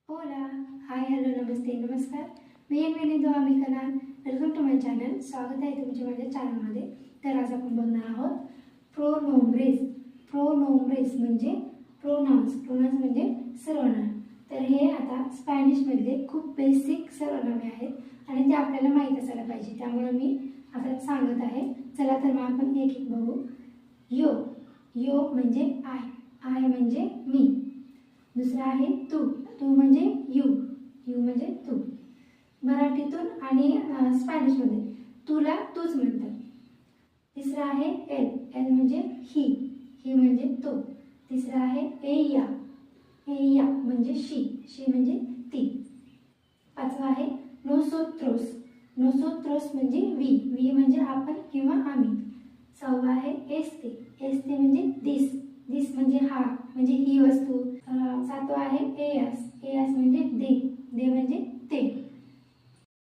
होला, हाय, hello, नमस्ते, नमस्कार. मी बिनिंदू आमिकना. Welcome to my channel. स्वागत आहे तुमचे माझ्या चॅनलमध्ये. तर आज आपण बघणार आहोत प्रोनोम्ब्रेस. प्रोनोम्ब्रेस म्हणजे प्रोनाउन्स म्हणजे सर्वनाम. तर हे आता स्पॅनिशमधले खूप बेसिक सर्वनामे आहेत आणि ते आपल्याला माहीत असायला पाहिजे. त्यामुळे मी आता सांगत आहे. चला तर मग आपण एक एक बघू. यो. यो म्हणजे आय म्हणजे मी. दुसरा आहे तू. तू म्हणजे यू. यू म्हणजे तू. मराठीतून आणि स्पॅनिशमध्ये तुला तूच म्हणतात. तिसरा आहे एल. एल म्हणजे ही. ही म्हणजे तो. तिसरा आहे एया. एया म्हणजे शी. शी म्हणजे ती. पाचवा आहे नोसोत्रोस. नोसोत्रोस म्हणजे वी. वी म्हणजे आपण किंवा आम्ही. सहावा आहे एस्ते. एस्ते म्हणजे दिस. दिस म्हणजे हा म्हणजे ही वस्तू. सातवा आहे एयास.